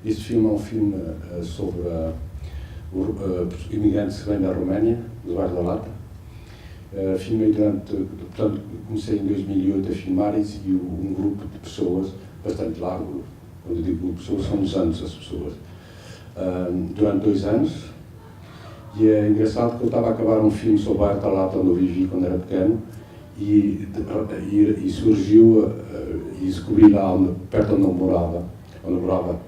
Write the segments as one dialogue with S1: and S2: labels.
S1: Este filme é um filme sobre imigrantes que vêm da Roménia, do bairro da Lata. Filmei portanto, comecei em 2008 a filmar e seguiu um grupo de pessoas bastante largo. Quando eu digo grupo de pessoas, são dos anos as pessoas. Durante 2 anos. E é engraçado que eu estava a acabar um filme sobre o bairro da Lata, onde eu vivi quando era pequeno, e surgiu, e descobri lá, perto onde eu morava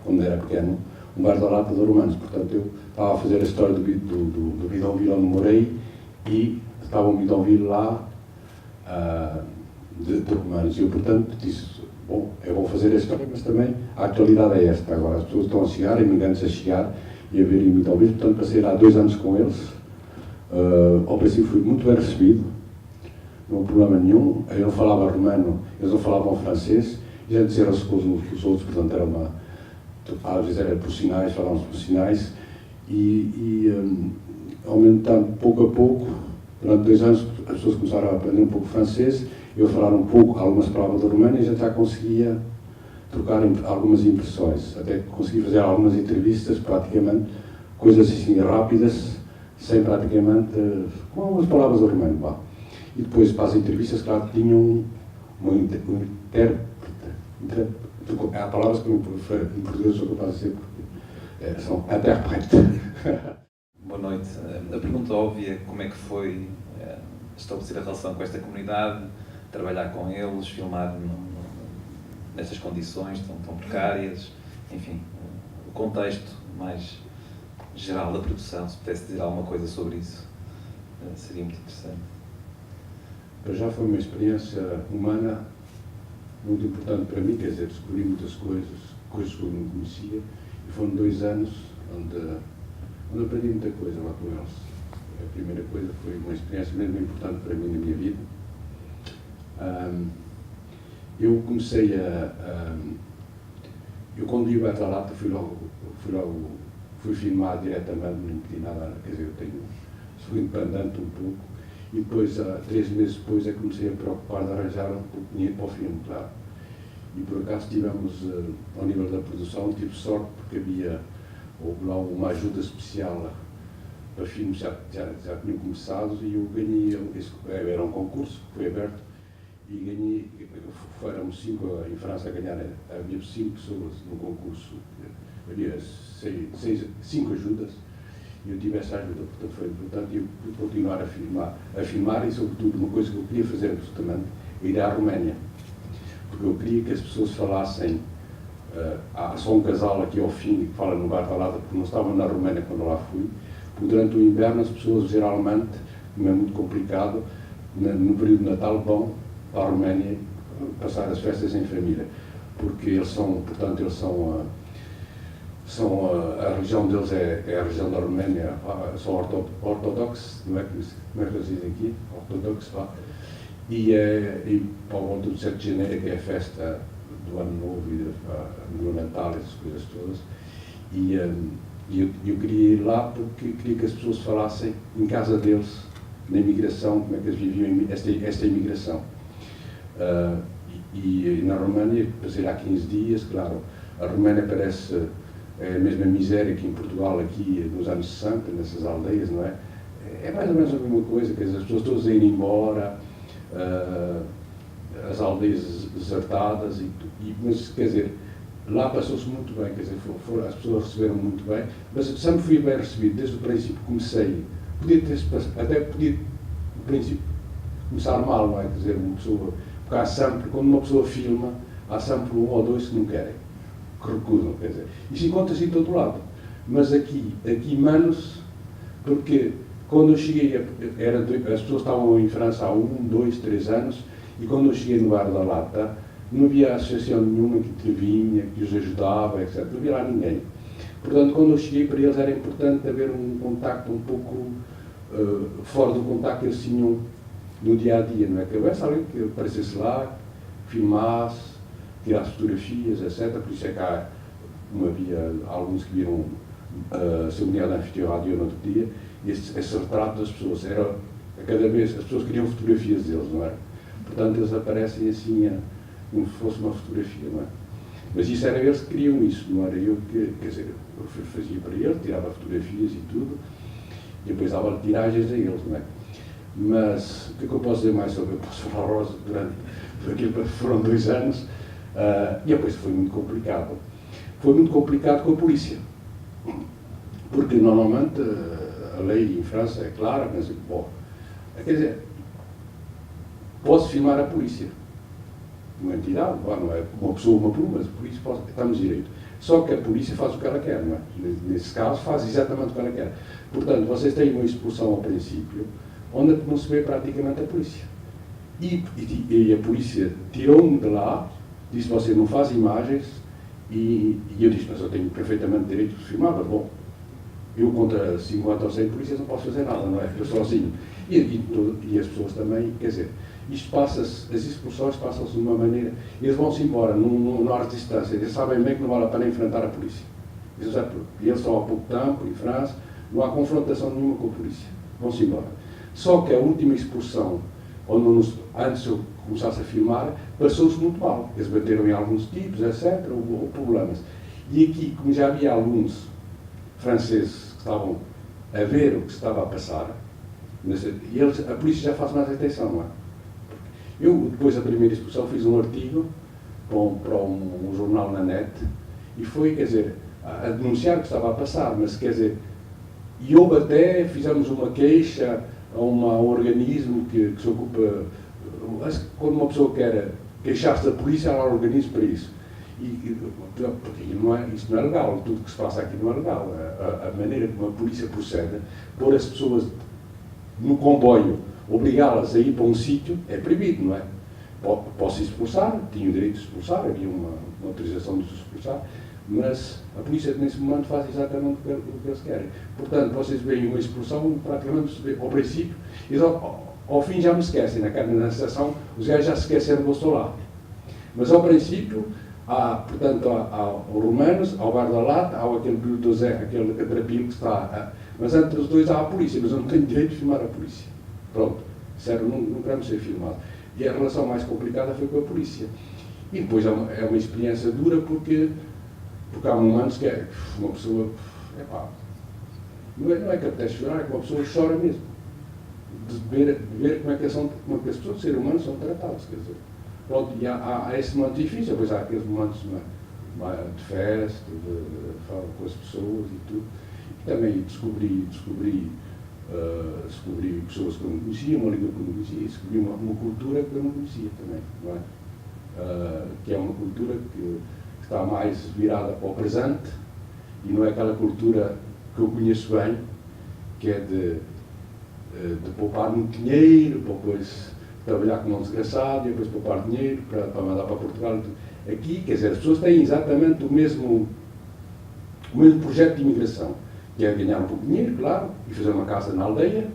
S1: quando era pequeno, um bairro da Lata de romanos. Portanto, eu estava a fazer a história do Bidonville onde morei e estava um Bidonville lá de romanos. E eu, portanto, disse, bom, eu vou fazer a história, mas também a atualidade é esta. Agora as pessoas estão a chegar, imigrantes a chegar e a ver em Bidonville. Portanto, passei lá 2 anos com eles. Ao princípio fui muito bem recebido, não há problema nenhum. Eu não falava romano, eles não falavam francês, e a gente disseram-se com os outros, portanto era às vezes era por sinais, falávamos por sinais, aumentando pouco a pouco, durante 2 anos as pessoas começaram a aprender um pouco francês, eu falar um pouco, algumas palavras do romano, e a gente já conseguia trocar algumas impressões, até consegui fazer algumas entrevistas, praticamente, coisas assim rápidas, sem praticamente, com as palavras do romano, pá. E depois, para as entrevistas, claro, tinham um intérprete. Há palavras que em português sou capaz de dizer, porque são intérprete.
S2: Boa noite. A pergunta óbvia, como é que foi estabelecer a relação com esta comunidade, trabalhar com eles, filmar nestas condições tão precárias, enfim, o contexto mais geral da produção, se pudesse dizer alguma coisa sobre isso, seria muito interessante.
S1: Para já foi uma experiência humana muito importante para mim, quer dizer, descobri muitas coisas que eu não conhecia, e foram 2 anos onde aprendi muita coisa lá com eles. A primeira coisa foi uma experiência mesmo importante para mim na minha vida. Eu comecei eu quando vi o Bairro da Lata fui filmar diretamente, não pedi nada, quer dizer, fui independente um pouco, e depois, 3 meses depois, é que comecei a preocupar de arranjar um pouco de dinheiro para o filme, claro. E por acaso tivemos, ao nível da produção, tive sorte porque houve lá uma ajuda especial para filmes já tinham começado, e eu ganhei, era um concurso que foi aberto, e ganhei, éramos 5 em França a ganhar, havia 5 pessoas no concurso, havia 5 ajudas, e eu tive essa ajuda, portanto foi importante, e eu pude continuar a filmar, e sobretudo uma coisa que eu queria fazer absolutamente, ir à Roménia, porque eu queria que as pessoas falassem, há só um casal aqui ao fim que fala no Bairro da Lata, porque não estavam na Roménia quando lá fui, porque durante o inverno as pessoas geralmente, como é muito complicado, no período de Natal vão para a Roménia passar as festas em família, porque eles são, a religião deles é a religião da Roménia, são ortodoxos, como é que eles dizem aqui? Ortodoxos, e para o volta do 7 de janeiro, que é a festa do Ano Novo e do Natal, essas coisas todas, e eu queria ir lá porque queria que as pessoas falassem em casa deles, na imigração, como é que eles viviam esta imigração. E na Roménia, passei lá 15 dias, claro, a Roménia parece a mesma miséria que em Portugal, aqui nos anos 60, nessas aldeias, não é? É mais ou menos a mesma coisa, quer dizer, as pessoas todas a ir embora, as aldeias desertadas, mas quer dizer, lá passou-se muito bem, quer dizer, as pessoas receberam muito bem, mas sempre fui bem recebido, desde o princípio comecei, até podia, no princípio, começar mal, não é? Quer dizer, uma pessoa, porque há sempre, quando uma pessoa filma, há sempre 1 ou 2 que não querem, que recusam, quer dizer, isso encontra-se em todo lado, mas aqui menos, porque quando eu cheguei, as pessoas estavam em França há 1, 2, 3 anos, e quando eu cheguei no Bairro da Lata, não havia associação nenhuma que intervinha, que os ajudava, etc. Não havia lá ninguém. Portanto, quando eu cheguei, para eles era importante haver um contacto um pouco fora do contacto que eles tinham no dia-a-dia, não é? Que houvesse alguém que aparecesse lá, filmasse, tirasse fotografias, etc. Por isso é que havia alguns que viram a cerimónia da anfitrião no outro dia, e esse retrato das pessoas era, a cada vez, as pessoas queriam fotografias deles, não é? Portanto, eles aparecem assim, como se fosse uma fotografia, não é? Mas isso era eles que queriam isso, não era eu que, quer dizer, eu fazia para eles, tirava fotografias e tudo, e depois dava tiragens a eles, não é? Mas o que é que eu posso dizer mais sobre? Eu posso falar Rosa durante foram 2 anos, e depois foi muito complicado. Foi muito complicado com a polícia, porque normalmente a lei em França é clara, mas, bom, quer dizer, posso filmar a polícia, uma entidade, não é uma pessoa, uma pluma, mas a polícia estamos direito. Só que a polícia faz o que ela quer, não é? Nesse caso, faz exatamente o que ela quer. Portanto, vocês têm uma expulsão ao princípio, onde não se vê praticamente a polícia. E a polícia tirou-me de lá, disse: você não faz imagens, e eu disse: mas eu tenho perfeitamente direito de filmar, mas bom, eu contra 50 ou 100 polícias não posso fazer nada, não é? Eu sozinho. E as pessoas também, quer dizer, isto passa-se, as expulsões passam-se de uma maneira, eles vão-se embora, não há resistência, eles sabem bem que não vale a pena enfrentar a polícia. Eles estão há pouco tempo em França, não há confrontação nenhuma com a polícia, vão-se embora. Só que a última expulsão, antes de eu começasse a filmar, passou-se muito mal. Eles bateram em alguns tipos, etc., houve problemas. E aqui, como já havia alguns franceses que estavam a ver o que estava a passar, mas a polícia já faz mais atenção, não é? Eu, depois da primeira expulsão, fiz um artigo para um jornal na net, e foi, quer dizer, a denunciar o que estava a passar, mas, quer dizer, e houve até, fizemos uma queixa a um organismo que se ocupa, quando uma pessoa quer queixar-se da polícia, há um organismo para isso. Porque isso não é legal, tudo que se passa aqui não é legal. A maneira como a polícia procede, pôr as pessoas no comboio, obrigá-las a ir para um sítio, é proibido, não é? Posso expulsar, tinha o direito de expulsar, havia uma autorização de expulsar, mas a polícia nesse momento faz exatamente o que eles querem. Portanto, vocês veem uma expulsão, praticamente ao princípio, e ao fim já me esquecem, na estação, os gajos já se esqueceram do seu lado. Mas ao princípio, portanto, há os romanos, há o guarda-lata, há aquele bulldozer, aquele catrapilho que está. Mas entre os dois há a polícia, mas eu não tenho direito de filmar a polícia. Pronto, sério, não queremos ser filmado. E a relação mais complicada foi com a polícia. E depois é uma experiência dura porque há momentos que uma pessoa. Não é que apetece chorar, é que uma pessoa chora mesmo. De ver como é que as pessoas, seres humanos, são tratados. Quer dizer. Pronto, e há esse momento difícil, depois há aqueles momentos de festa, de falar com as pessoas e tudo. E também descobri pessoas que eu não conhecia, uma língua que eu não conhecia, e descobri uma cultura que eu não conhecia também, não é? Que é uma cultura que está mais virada para o presente, e não é aquela cultura que eu conheço bem, que é de poupar muito dinheiro, para depois trabalhar como um desgraçado, e depois poupar dinheiro para mandar para Portugal. Aqui, quer dizer, as pessoas têm exatamente o mesmo projeto de imigração, que é ganhar um pouco de dinheiro, claro, e fazer uma casa na aldeia.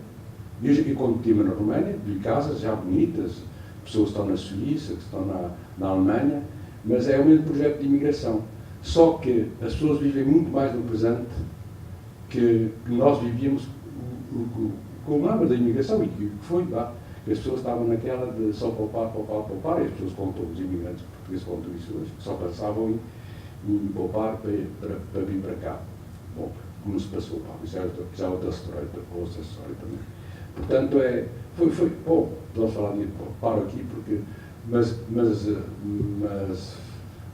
S1: E hoje aqui, quando estive na Roménia, vi casas já bonitas, pessoas que estão na Suíça, que estão na Alemanha, mas é o mesmo projeto de imigração. Só que as pessoas vivem muito mais no presente que nós vivíamos com o nome da imigração, e que foi lá. As pessoas estavam naquela de só poupar, e as pessoas contam, os imigrantes portugueses contam isso hoje, que só pensavam em poupar para vir para cá. Bom, como se passou, isso já é outra história também. Portanto, foi bom, vamos falar disso, paro aqui, porque, mas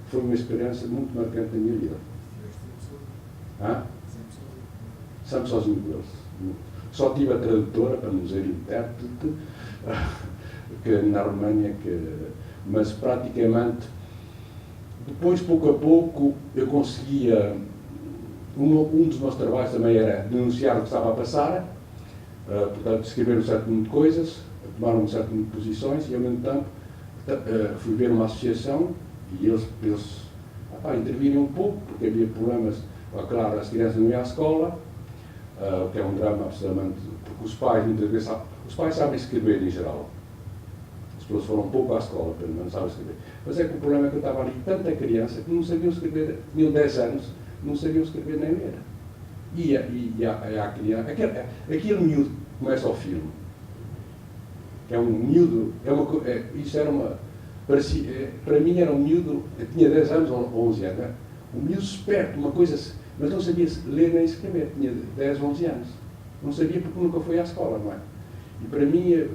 S1: foi uma experiência muito marcante na minha vida. Sempre sozinho com eles. Só tive a tradutora, para não dizer intérprete, que na Roménia, mas praticamente, depois, pouco a pouco, eu conseguia. Um dos meus trabalhos também era denunciar o que estava a passar, portanto, escrever um certo número de coisas, tomar um certo número de posições, e ao mesmo tempo fui ver uma associação e eles intervirem um pouco, porque havia problemas. Claro, as crianças não iam à escola, que é um drama absolutamente, porque os pais muitas vezes sabem escrever em geral. As pessoas foram um pouco à escola, pelo menos sabem escrever. Mas é que o problema é que eu estava ali tanta criança que não sabiam escrever, tinham 10 anos, não sabiam escrever nem ler. E a criança, aquele miúdo que começa o filme, que é um miúdo, isso era para mim era um miúdo, eu tinha 10 anos ou 11 anos, um miúdo esperto, uma coisa, mas não sabia ler nem escrever, tinha 10, 11 anos. Não sabia porque nunca foi à escola, não é? E para mim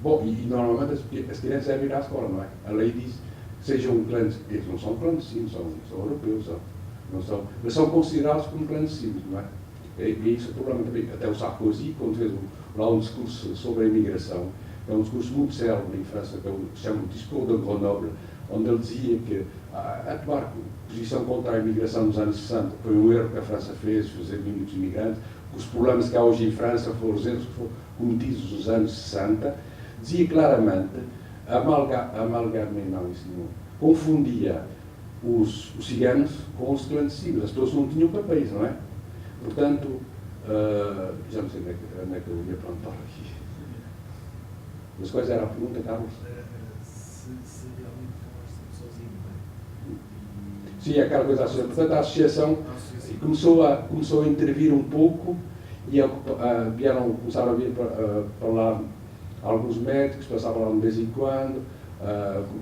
S1: bom, e normalmente as crianças devem ir à escola, não é? A lei diz que sejam clandestinos, eles não são clandestinos, são europeus, mas são considerados como clandestinos, não é? E isso é o problema também. Até o Sarkozy, quando fez lá um discurso sobre a imigração, é um discurso muito célebre em França, que se chama o Discours de Grenoble, onde ele dizia que a tomar posição contra a imigração nos anos 60 foi um erro que a França fez, fazer muitos imigrantes, os problemas que há hoje em França foram os erros que foram cometidos nos anos 60, dizia claramente, confundia os ciganos com os clandestinos. As pessoas não tinham papéis, não é? Portanto, já não sei onde é que eu ia plantar aqui. Mas quais era a pergunta, Carlos?
S3: Se realmente foste sozinho, não é?
S1: Sim, é aquela coisa assim. Portanto, a associação começou a intervir um pouco e começaram a vir para lá alguns médicos, passavam lá de vez em quando,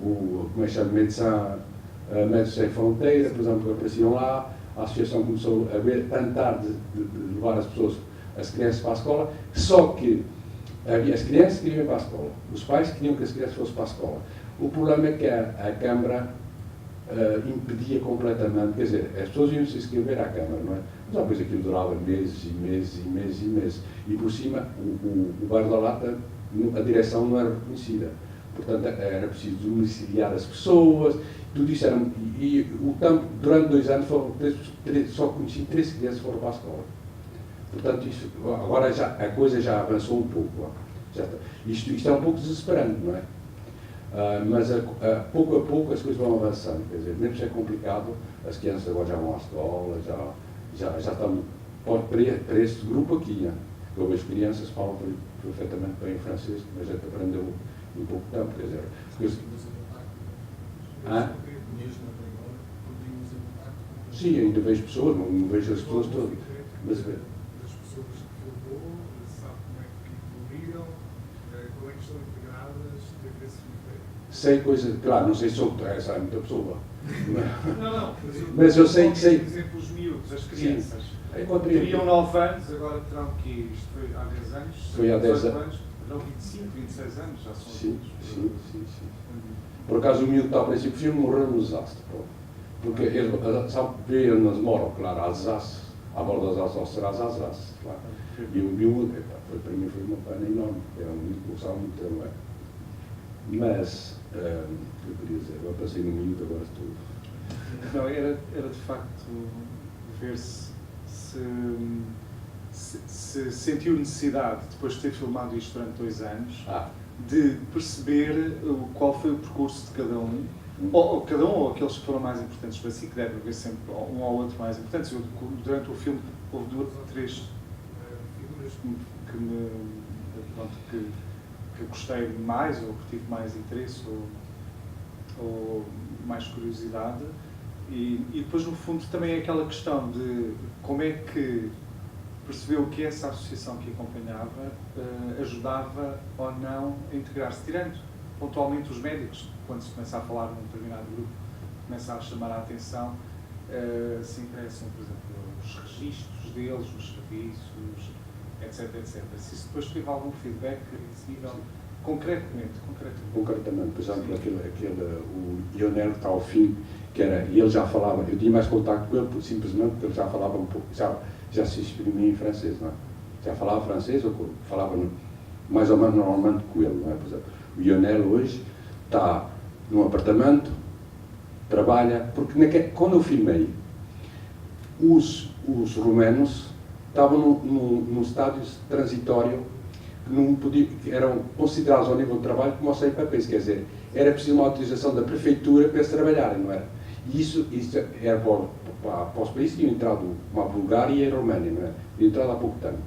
S1: como é que chama, Médicos Sem Fronteira, por exemplo, apareciam lá. A associação começou a tentar de levar as pessoas, as crianças para a escola, só que as crianças queriam ir para a escola, os pais queriam que as crianças fossem para a escola. O problema é que a Câmara impedia completamente, quer dizer, as pessoas iam se inscrever à Câmara, não é? Mas uma coisa que durava meses e meses e meses e meses. E por cima, o bairro da Lata, a direção não era reconhecida. Portanto, era preciso domiciliar as pessoas, tudo isso era. E o tempo, durante 2 anos, só conheci 3 crianças que foram para a escola. Portanto, agora a coisa já avançou um pouco. Isto é um pouco desesperante, não é? Mas pouco a pouco as coisas vão avançando. Quer dizer, mesmo se é complicado, as crianças agora já vão à escola, já estão para este grupo aqui. Né? Eu vejo crianças que falam perfeitamente bem o francês, mas já aprendeu em pouco tempo. Quer dizer, sim, ainda vejo pessoas, não vejo as pessoas todas. Mas
S3: as pessoas que eu vou, sabe como é que evoluíram, como é que estão integradas, teve esse feedback.
S1: Sei coisas, claro, não sei se sou essa é muita pessoa.
S3: Não,
S1: mas eu sei que sei.
S3: Por exemplo, os miúdos, as crianças,
S1: teriam
S3: 9 anos, agora terão que isto foi há 10 anos,
S1: foi há 10
S3: anos, não 25, 26 anos, já são
S1: sim,
S3: adultos.
S1: sim. Por acaso o miúdo que está ao princípio do filme morreu no desastre. Porque eles, sabe, eles moram, claro, Alsace, à borda das Alsace será as Alsace, claro. E o miúdo, para mim foi uma pena enorme, porque era um miúdo que gostava muito de trabalhar. Mas, eu queria dizer, agora passei no miúdo, agora estou.
S4: Não, era de facto ver se sentiu necessidade, depois de ter filmado isto durante 2 anos, de perceber qual foi o percurso de cada um, ou cada um, ou aqueles que foram mais importantes para si, que deve haver sempre um ou outro mais importantes. Durante o filme houve 2 ou 3 figuras que gostei mais, ou que tive mais interesse, ou mais curiosidade. E depois, no fundo, também é aquela questão de como é que percebeu que essa associação que acompanhava ajudava ou não a integrar-se, tirando pontualmente os médicos, quando se começa a falar num determinado grupo, começa a chamar a atenção, se interessam, por exemplo, os registros deles, os serviços, etc. Se isso depois teve algum feedback a esse nível, concretamente.
S1: Concretamente, por exemplo, o Lionel que está ao fim, que era, e ele já falava, eu tinha mais contato com ele simplesmente porque ele já falava um pouco, já se exprimia em francês, não é? Já falava francês, ou falava mais ou menos normalmente com ele, não é? Por exemplo, o Lionel hoje está num apartamento, trabalha, porque quando eu filmei, os romanos estavam num estádio transitório que eram considerados ao nível de trabalho como sem papéis, quer dizer, era preciso uma autorização da prefeitura para eles trabalharem, não era? E isso era para os países que tinham entrado, como a Bulgária e a Roménia, não é? Tinham entrado há pouco tempo.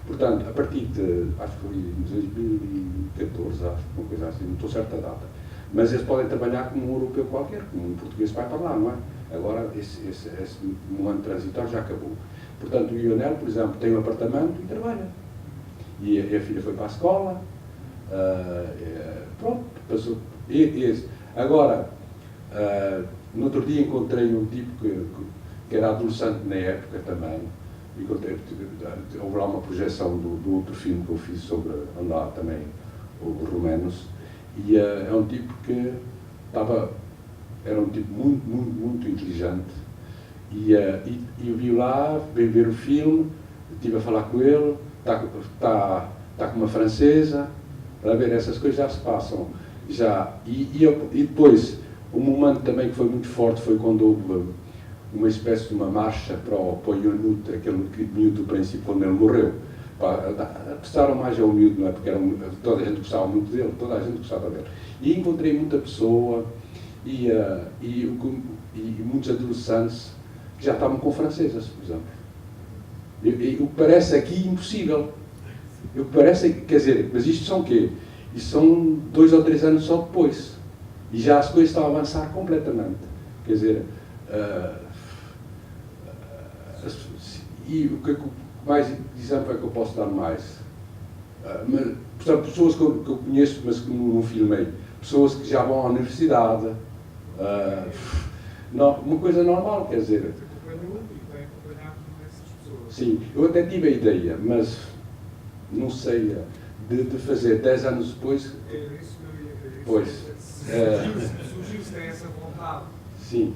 S1: Portanto, a partir de, acho que foi em 2014, acho, uma coisa assim, não estou certa a data, mas eles podem trabalhar como um europeu qualquer, como um português vai para lá, não é? Agora, esse ano transitório já acabou. Portanto, o Lionel, por exemplo, tem um apartamento e trabalha. E a filha foi para a escola, pronto, Esse. Agora, no outro dia encontrei um tipo que era adolescente na época também. Houve lá uma projeção do outro filme que eu fiz sobre andar também, os romanos, e é um tipo que era um tipo muito inteligente, e eu vi lá, veio ver o filme, estive a falar com ele, está com uma francesa, para ver essas coisas já se passam. E depois, um momento também que foi muito forte foi quando houve uma espécie de uma marcha para o Ionut, aquele miúdo do princípio, quando ele morreu. Prestaram mais ao miúdo, não é? Porque toda a gente gostava muito dele, toda a gente gostava dele. E encontrei muita pessoa e muitos adolescentes que já estavam com francesas, por exemplo. O que parece aqui impossível. O que parece, quer dizer, mas isto são o quê? Isto são 2 ou 3 anos só depois. E já as coisas estão a avançar completamente. Quer dizer, e o que mais exemplo é que eu posso dar mais? Portanto, pessoas que eu conheço, mas que não filmei. Pessoas que já vão à universidade. Uma coisa normal, quer dizer. Sim, eu até tive a ideia, mas não sei, de fazer 10 anos depois.
S3: É isso que eu ia querer.
S1: Pois.
S3: Surgiu-se essa vontade.
S1: Sim.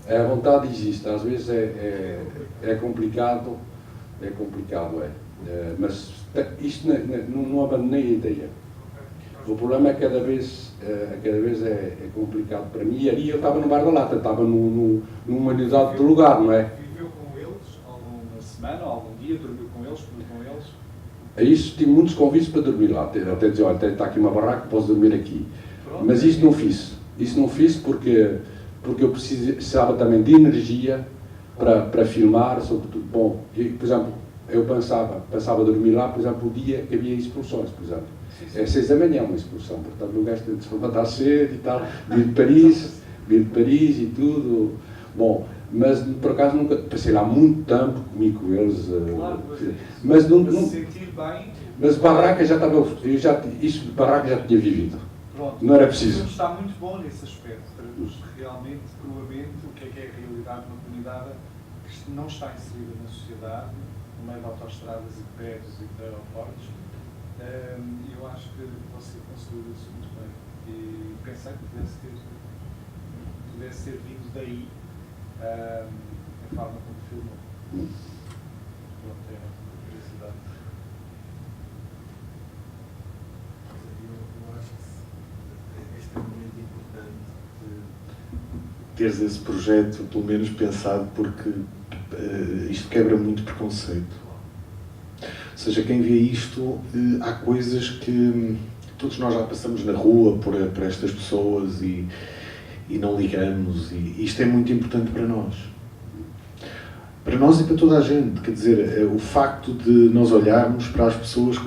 S1: A vontade existe, às vezes é complicado, mas isto não abandonei a ideia. O problema é que cada vez é complicado para mim, e ali eu estava no Bar da Lata, estava numa unidade de lugar, não é?
S4: Viveu com eles alguma semana, algum dia, dormiu com eles, comeu com eles?
S1: A isso tive muitos convites para dormir lá, até dizer, olha, está aqui uma barraca, posso dormir aqui. Pronto. Mas isso não fiz porque eu precisava também de energia para filmar, sobretudo. Bom, por exemplo, eu pensava a dormir lá, por exemplo, o dia que havia expulsões, por exemplo. É 6 da manhã uma expulsão, portanto o gajo tem de se levantar cedo e tal, vir de Paris e tudo. Bom, mas por acaso nunca, passei lá muito tempo, comi com eles.
S4: Claro,
S1: mas não
S4: se sentir bem.
S1: Mas barraca já estava, isso de barraca já tinha vivido.
S4: Pronto,
S1: não era preciso.
S4: Está muito bom nesse aspecto, traduz realmente, cruamente, o que é a realidade de uma comunidade que não está inserida na sociedade, no meio de autoestradas e de prédios e de aeroportos. Eu acho que você conseguiu isso muito bem. E pensei que pudesse ter vindo daí a forma como filmou. Não tenho curiosidade.
S5: Eu acho que é extremamente importante teres esse projeto, pelo menos pensado, porque isto quebra muito preconceito. Ou seja, quem vê isto, há coisas que todos nós já passamos na rua por estas pessoas e não ligamos, e isto é muito importante para nós. Para nós e para toda a gente, quer dizer, o facto de nós olharmos para as pessoas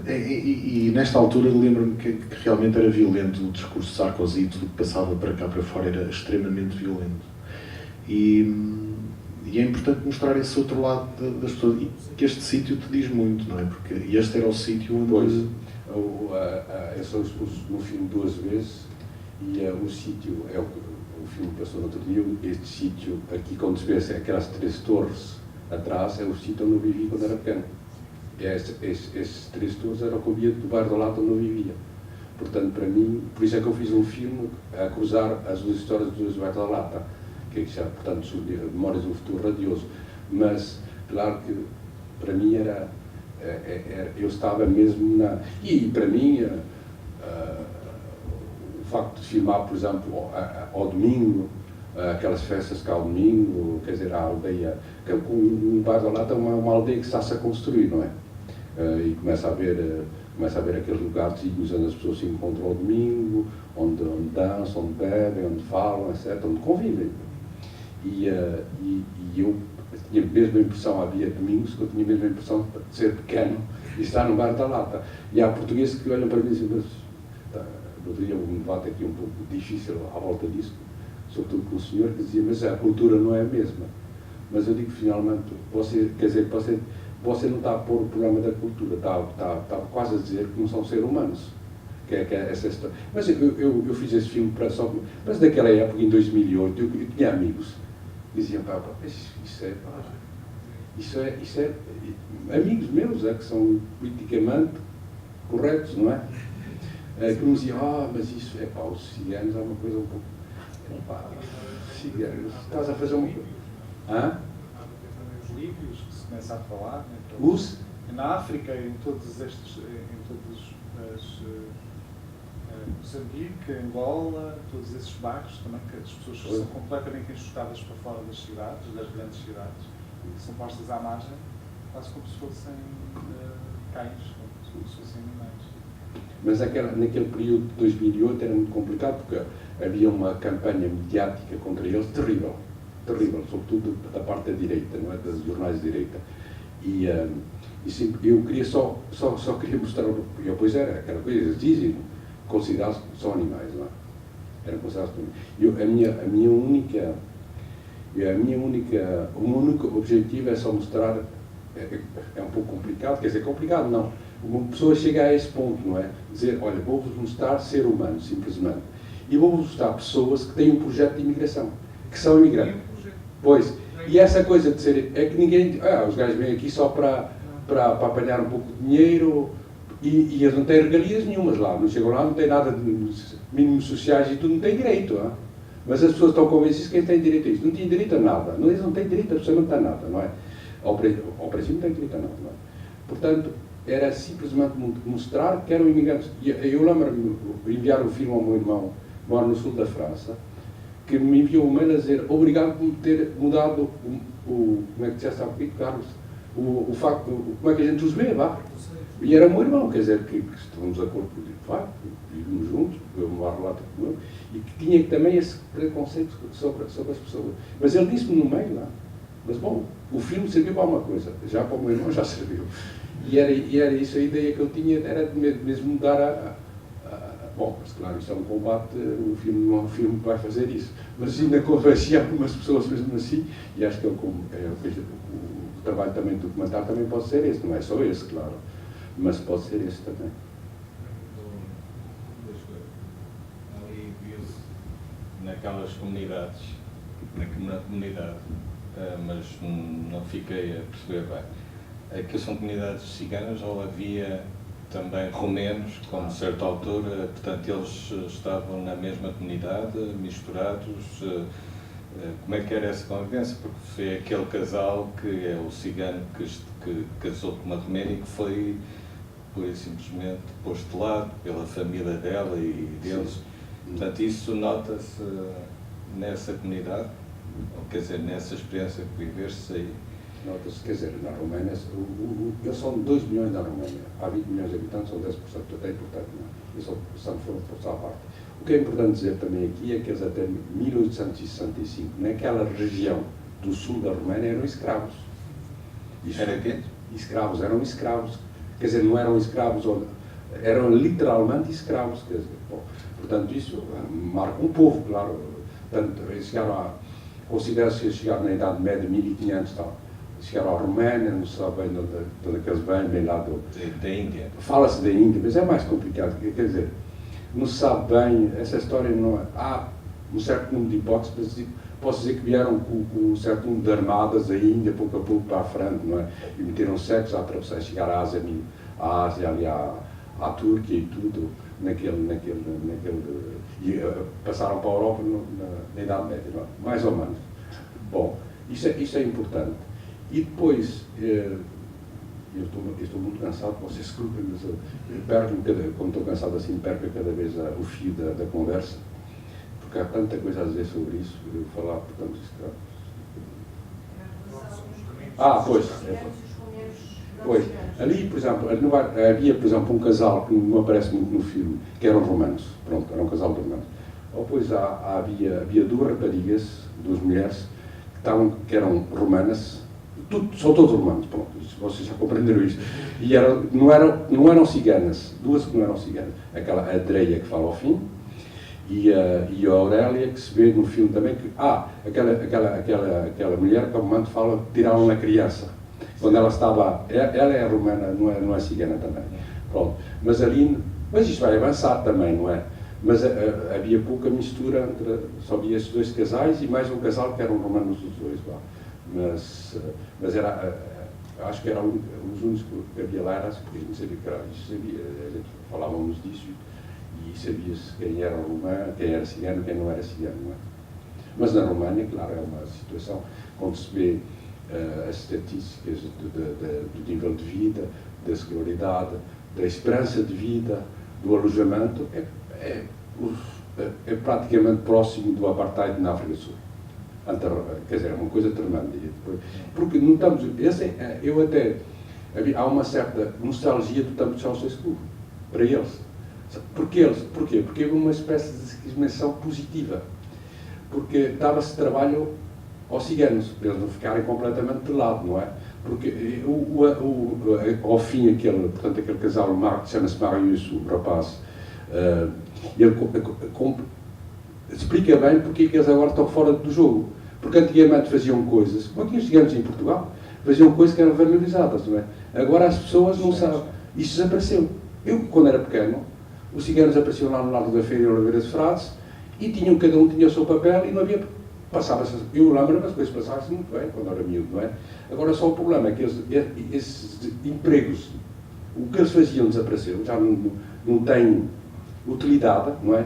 S5: e nesta altura lembro-me que realmente era violento o discurso de Sarkozy, tudo que passava para cá para fora era extremamente violento. E é importante mostrar esse outro lado das pessoas, e que este sítio te diz muito, não é? Porque este era o sítio onde...
S1: Pois, eu sou expulso no filme 2 vezes, e o sítio, o filme passou no outro dia, este sítio, aqui quando se vê aquelas 3 torres atrás, é o sítio onde eu vivi quando era pequeno. Esses 3 torres eram o que eu via do Bar da Lata onde eu vivia. Portanto, para mim, por isso é que eu fiz um filme a cruzar as 2 histórias dos 2 Bares da Lata, que já, portanto, Memórias de um Futuro Radioso. Mas, claro que, para mim, eu estava mesmo na... E, para mim, o facto de filmar, por exemplo, ao domingo, aquelas festas que há ao domingo, quer dizer, a aldeia... Um Bar da Lata é uma aldeia que está-se a construir, não é? E começa a haver aqueles lugares onde as pessoas se encontram ao domingo, onde dançam, onde bebem, onde falam, etc., onde convivem. E eu tinha a mesma impressão, havia domingos que eu tinha a mesma impressão de ser pequeno e estar no Bar da Lata. E há portugueses que olham para mim e dizem, mas poderia um debate aqui um pouco difícil à volta disso, sobretudo com o senhor que dizia, mas a cultura não é a mesma. Mas eu digo finalmente, você não está a pôr o problema da cultura, está quase a dizer que não são seres humanos. que é essa história. Mas eu fiz esse filme para só... Mas naquela época, em 2008, eu tinha amigos que diziam, pá, isso é amigos meus, que são politicamente corretos, não é? Que me diziam, mas isso é pá, os ciganos é uma coisa um pouco... Pá, ciganos, estás a fazer uma coisa... Hã?
S4: Os líbios, que se começa a falar, né?
S1: Os?
S4: Na África, em todos estes, Moçambique, Angola, todos esses bairros também, que as pessoas são completamente enxutadas para fora das cidades, das grandes cidades, e são postas à margem, quase como se fossem cães, como se fossem animais.
S1: Mas naquele período de 2008 era muito complicado, porque havia uma campanha mediática contra eles terrível, sobretudo da parte da direita, não é? Dos jornais de direita. E eu queria só queria mostrar, e depois era aquela coisa, eles dizem, considerados que são animais, não é? Eram considerados como animais. O meu único objetivo é só mostrar, é um pouco complicado, quer dizer, complicado não, uma pessoa chega a esse ponto, não é? Dizer, olha, vou-vos mostrar ser humano, simplesmente, e vou-vos mostrar pessoas que têm um projeto de imigração, que são imigrantes. Pois, e essa coisa de ser, é que ninguém, os gajos vêm aqui só para apanhar um pouco de dinheiro, e eles não têm regalias nenhumas lá, não chegam lá, não têm nada de mínimos sociais e tudo, não têm direito, não é? Mas as pessoas estão convencidas que quem tem direito a isso, não tem direito a nada, eles não têm direito absolutamente a nada, não é? Ao princípio não têm direito a nada, não é? Portanto, era simplesmente mostrar que eram imigrantes. Eu lembro-me de enviar um filme ao meu irmão, que mora no sul da França, que me enviou um mail a dizer obrigado por ter mudado como é que disseste há pouquinho, Carlos, o facto, como é que a gente os vê, vá. E era o meu irmão, quer dizer, que estávamos de acordo com o facto, vivemos juntos, eu me relato com ele, e que tinha também esse preconceito sobre as pessoas. Mas ele disse-me no meio lá, mas bom, o filme serviu para uma coisa, já para o meu irmão já serviu. E era isso a ideia que eu tinha, era mesmo mudar bom, mas claro, isto é um combate, o filme não é um filme que vai fazer isso, mas ainda convenci algumas pessoas mesmo assim, e acho que o trabalho também do documentário também pode ser esse, não é só esse, claro, mas pode ser esse também.
S6: Ali viu-se naquelas comunidades, na comunidade, mas não fiquei a perceber bem. Aquilo são comunidades ciganas ou havia também romenos, como a certa altura, portanto eles estavam na mesma comunidade, misturados, como é que era essa convivência? Porque foi aquele casal que é o cigano que casou com uma romena e que foi, pura e simplesmente, posto de lado pela família dela e deles. Portanto, isso nota-se nessa comunidade, quer dizer, nessa experiência que viveste aí.
S1: Nota-se, quer dizer, na Roménia, eles são 2 milhões na Roménia, há 20 milhões de habitantes, são 10%, até importante, não é? Eles foram por à parte. O que é importante dizer também aqui é que eles até 1865, naquela região do sul da Roménia, eram escravos.
S6: Era quê?
S1: Escravos, eram escravos. Quer dizer, não eram escravos, eram literalmente escravos. Quer dizer, bom, portanto, isso marca um povo, claro. Portanto, eles chegaram considera-se que eles chegaram na Idade Média, 1500 e tal. Chegaram à Roménia, não se sabe bem de onde é que eles vêm lá
S6: da Índia.
S1: Fala-se da Índia, mas é mais complicado. Quer dizer, não se sabe bem, essa história não é... Há um certo número de hipóteses, mas posso dizer que vieram com um certo número de armadas da Índia, pouco a pouco para a frente, não é? E meteram séculos a atravessar, chegar à Ásia ali à Turquia e tudo, e passaram para a Europa na Idade Média, não é? Mais ou menos. Bom, isso é importante. E depois, eu estou muito cansado, vocês desculpem, mas eu perco, como estou cansado assim, perco cada vez o fio da conversa, porque há tanta coisa a dizer sobre isso, eu vou falar, portanto, pois, ali, por exemplo, havia, por exemplo, um casal que não aparece muito no filme, que eram romanos, pronto, era um casal de romanos. Ou depois havia 2 raparigas, 2 mulheres, que eram romanas, são todos romanos, pronto, vocês já compreenderam isto. E não eram ciganas, 2 que não eram ciganas. Aquela Andreia que fala ao fim, e a Aurélia, que se vê no filme também, que aquela mulher que ao momento fala que tiraram a criança. Quando ela estava, ela é romana, não é cigana também. Pronto. Mas ali, Mas isto vai avançar também, não é? Mas havia pouca mistura entre, só havia estes dois casais e mais um casal que eram romanos os dois, vá. Mas era, acho que eram os únicos que havia lá, era porque a gente sabia que era, a gente falávamos disso e sabia-se quem era romano, quem era cigano, quem não era cigano, não é? Mas na Roménia, claro, é uma situação onde se vê as estatísticas do nível de vida, da escolaridade, da esperança de vida, do alojamento, é praticamente próximo do apartheid na África do Sul. Quer dizer, é uma coisa tremenda. Porque notamos, eu até, há uma certa nostalgia do tempo de Ceausescu, para eles. Porquê? Porque houve uma espécie de discriminação positiva. Porque dava-se trabalho aos ciganos, para eles não ficarem completamente de lado, não é? Porque ao fim, aquele casal, chama-se Marius, o rapaz, ele explica bem porque é que eles agora estão fora do jogo. Porque antigamente faziam coisas, como aqui os ciganos em Portugal, faziam coisas que eram valorizadas, não é? Agora as pessoas não sabem. Isso desapareceu. Eu, quando era pequeno, os ciganos apareciam lá no lado da feira em Oliveira de Frades e cada um tinha o seu papel e não havia... Eu lembro-me, as coisas passavam-se muito bem quando era miúdo, não é? Agora só o problema é que esses empregos, o que eles faziam desapareceu, já não tem utilidade, não é?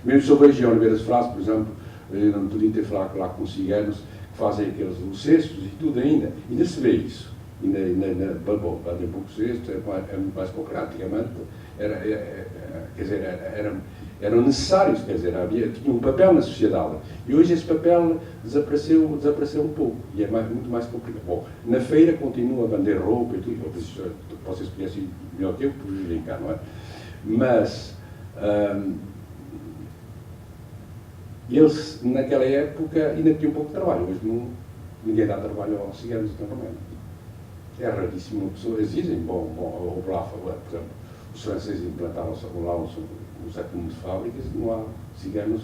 S1: Mesmo se eu vejo em Oliveira de Frades, por exemplo, eu não podia ter falado lá com os ciganos que fazem aqueles cestos e tudo ainda se vê isso. Bom, fazem poucos cestos, é muito mais popular. Antigamente eram necessários, quer dizer, tinha um papel na sociedade. E hoje esse papel desapareceu um pouco e é muito mais complicado. Bom, na feira continua a vender roupa e tudo, vocês conhecem melhor que eu, porque vivem cá, não é? Mas eles, naquela época, ainda tinham pouco trabalho. Hoje ninguém dá trabalho aos ciganos também. É raríssimo uma pessoa, exigem, houve lá, por exemplo, os franceses implantaram lá os acúmulos de fábricas e não há ciganos,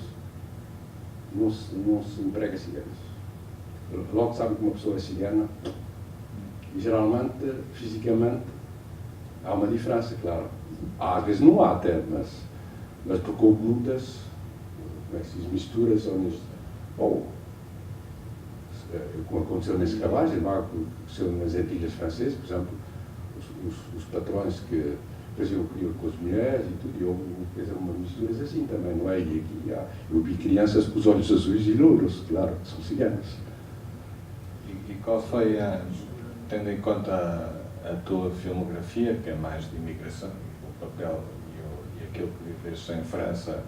S1: não se emprega ciganos. Logo sabem que uma pessoa é cigana e geralmente, fisicamente, há uma diferença, claro. Às vezes não há até, mas porque houve muitas, como é que se diz, misturas, como aconteceu nesse Carvalho, aconteceu nas Antilhas Francesas, por exemplo, os patrões que faziam o período com as mulheres e tudo, e houve umas misturas assim também, não é? E aqui eu vi crianças com os olhos azuis e louros, claro, que são ciganas.
S6: E qual foi, tendo em conta a tua filmografia, que é mais de imigração, o papel e aquilo que viveste em França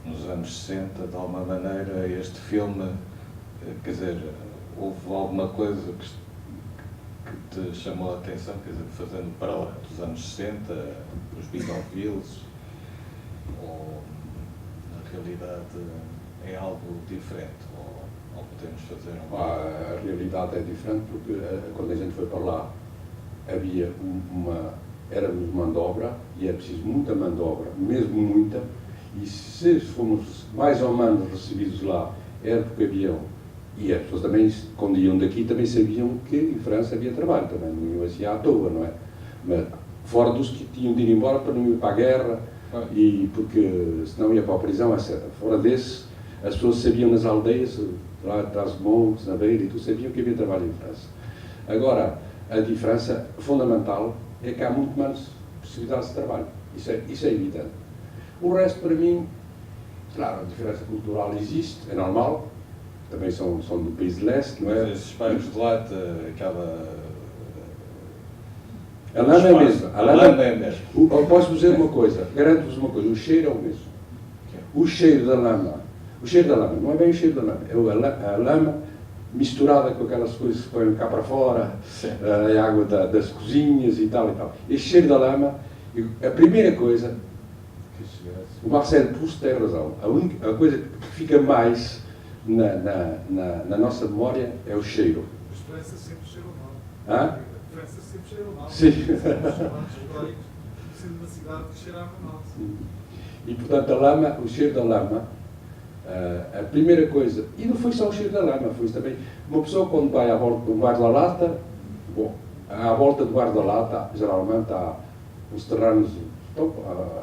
S6: nos anos 60, de alguma maneira este filme, quer dizer, houve alguma coisa que te chamou a atenção, quer dizer, fazendo paralelo dos anos 60, os bidonvilles, ou na realidade é algo diferente, ou podemos fazer
S1: A realidade é diferente porque quando a gente foi para lá havia éramos mão de obra e é preciso muita mão de obra, mesmo muita, e se fomos mais ou menos recebidos lá era porque haviam. E as pessoas também, quando iam daqui, também sabiam que em França havia trabalho, também não iam assim à toa, não é? Mas fora dos que tinham de ir embora para não ir para a guerra, e porque senão ia para a prisão, etc. Fora desse, as pessoas sabiam nas aldeias, lá atrás de montes, na beira, e tudo, sabiam que havia trabalho em França. Agora, a diferença fundamental é que há muito menos possibilidades de trabalho. Isso é evidente. O resto, para mim, claro, a diferença cultural existe, é normal. Também são do país de leste, não é?
S6: Mas esses bairros de lata, aquela...
S1: A lama é a mesma.
S6: A lama é a mesma.
S1: Posso dizer uma coisa, garanto-vos uma coisa, o cheiro é o mesmo. O cheiro da lama não é bem o cheiro da lama, é a lama misturada com aquelas coisas que se põem cá para fora, a água das cozinhas e tal e tal. Esse cheiro da lama, a primeira coisa, o Marcel Proust tem razão, a coisa que fica mais na nossa memória é o cheiro.
S3: Mas França sempre cheirou mal.
S1: Hã?
S3: França sempre cheirou mal.
S1: Sim.
S3: Sendo uma cidade que cheirava mal.
S1: E portanto o cheiro da lama, a primeira coisa, e não foi só o cheiro da lama, foi também, uma pessoa quando vai à volta do guarda-lata, à volta do guarda-lata, geralmente há uns terrenos estão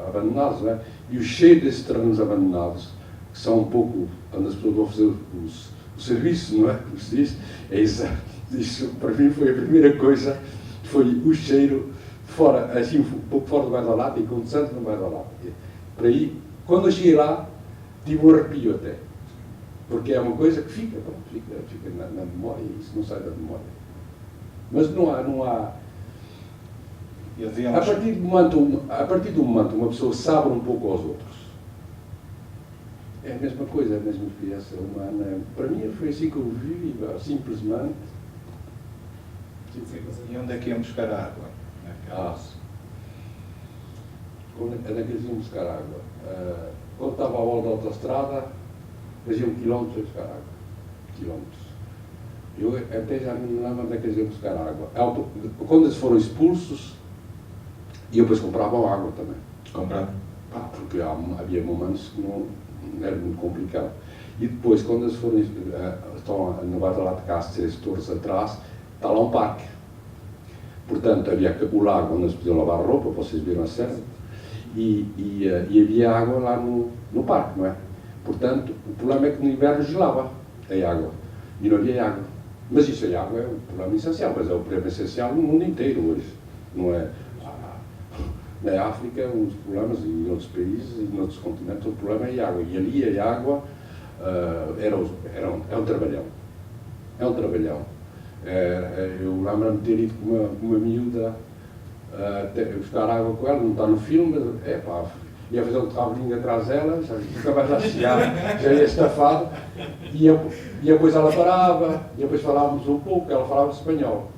S1: abandonados, não é? E o cheiro desses terrenos abandonados, que são um pouco, quando as pessoas vão fazer o serviço, não é? O serviço, é isso para mim foi a primeira coisa, foi o cheiro fora, assim, um pouco fora do guarda-lata e condensantes no guarda-lata. Para aí, quando eu cheguei lá, tive um arrepio até, porque é uma coisa que fica na memória, e isso não sai da memória. Mas não há a partir do momento uma pessoa sabe um pouco aos outros. É a mesma coisa, é a mesma experiência humana. Para mim foi assim que eu vivi, simplesmente.
S6: E onde é que iam buscar a água?
S1: Onde é que eles iam buscar água? Quando estava à volta da autostrada, faziam quilómetros a buscar água. Quilómetros. Eu até já não me lembro onde é que eles iam buscar água. Quando eles foram expulsos, e depois compravam água também.
S6: Compravam?
S1: Porque havia momentos que não era muito complicado. E depois, quando eles foram, estão no guarda-lata de Castro, 3 torres atrás, está lá um parque. Portanto, havia o lago onde eles podiam lavar roupa, vocês viram a cena, e havia água lá no parque, não é? Portanto, o problema é que no inverno gelava a água, e não havia água. Mas isso a água é um problema essencial, mas é um problema essencial no mundo inteiro hoje, não é? Na África, um dos problemas, e em outros países, e em outros continentes, o problema é a água. E ali a água é um trabalhão. É um trabalhão. Eu lembro-me de ter ido com uma miúda buscar água com ela, não está no filme, mas ia fazer um trabalhinho atrás dela, já nunca mais lá chegar, já ia estafado, e depois ela parava, e depois falávamos um pouco, ela falava espanhol.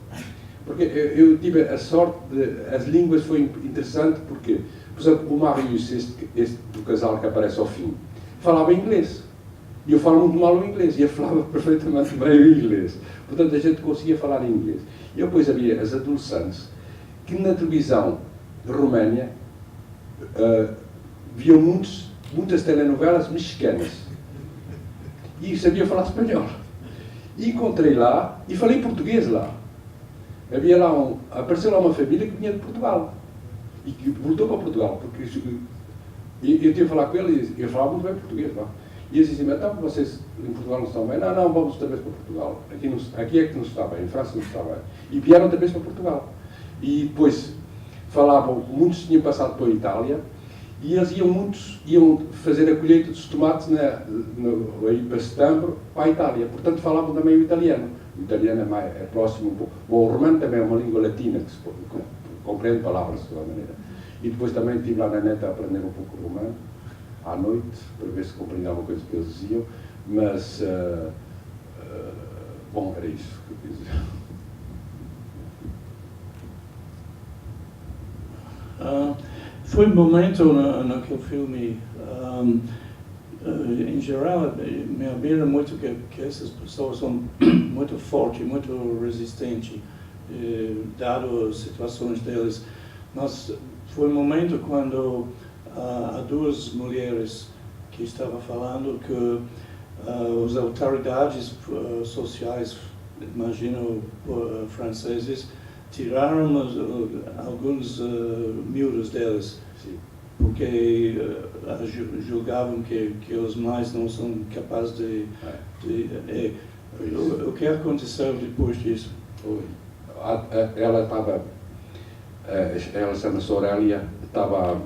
S1: Porque eu tive a sorte as línguas foi interessante porque, por exemplo, o Marius, este do casal que aparece ao fim, falava inglês. E eu falo muito mal o inglês, e ele falava perfeitamente bem o inglês. Portanto, a gente conseguia falar em inglês. E depois havia as adolescentes que na televisão de Roménia viam muitas telenovelas mexicanas. E sabia falar espanhol. E encontrei lá, e falei português lá. Apareceu lá uma família que vinha de Portugal e que voltou para Portugal, porque eu tive a falar com ele e eu falava muito bem português lá. E eles diziam, então vocês em Portugal não estão bem? Não, vamos outra vez para Portugal. Aqui é que não está bem, em França não está bem. E vieram outra vez para Portugal. E depois falavam, muitos tinham passado para a Itália, e eles iam fazer a colheita dos tomates aí para setembro para a Itália. Portanto falavam também o italiano. O italiano é próximo um pouco. Bom, o romano também é uma língua latina que se compreende palavras de toda maneira. E depois também estive lá na neta a aprender um pouco o romano, à noite, para ver se compreendia alguma coisa que eles diziam. Mas, bom, era isso que eu quis dizer.
S7: Foi um momento naquele filme, em geral, me admira muito que essas pessoas são muito fortes, muito resistentes, dado as situações deles. Mas foi um momento quando há 2 mulheres que estavam falando que as autoridades sociais, imagino franceses, tiraram alguns miúdos deles.
S1: Sim.
S7: Porque julgavam que os mais não são capazes de... O que aconteceu depois disso?
S1: Ela estava, ela chama-se Aurélia, estava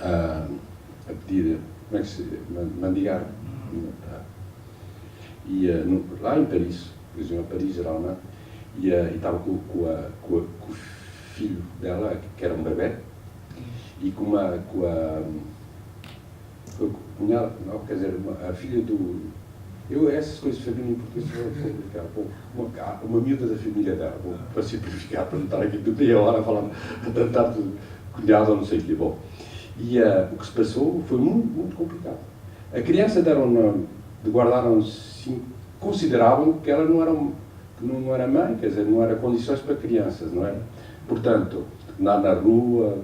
S1: a pedir, como é que se diz, mendigar. E lá em Paris, por exemplo, Paris geralmente, e estava com o filho dela, que era um bebê, e com a cunhada, não, quer dizer, a filha do... essas coisas de família em português vou explicar. Uma miúda da família dela, para simplificar, para não estar aqui toda meia hora a falar, a tentar de cunhado ou não sei o quê. Bom, e o que se passou foi muito, muito complicado. A criança guardaram-se, consideravam que ela não era mãe, quer dizer, não era condições para crianças, não é? Portanto, na rua,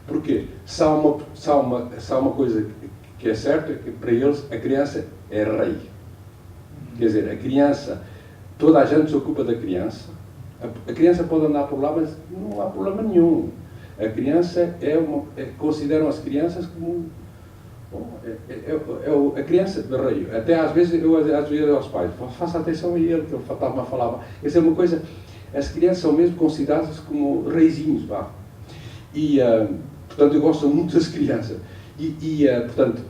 S1: Porquê? Se há uma coisa que é certa, é que para eles a criança é rei. Quer dizer, a criança, toda a gente se ocupa da criança. A criança pode andar por lá, mas não há problema nenhum. A criança consideram as crianças como... Bom, a criança de barreiro. Até às vezes eu aos pais, faça atenção a ele, que ele estava a falar. Essa é uma coisa, as crianças são mesmo consideradas como reizinhos, vá. E, portanto, eu gosto muito das crianças. Portanto,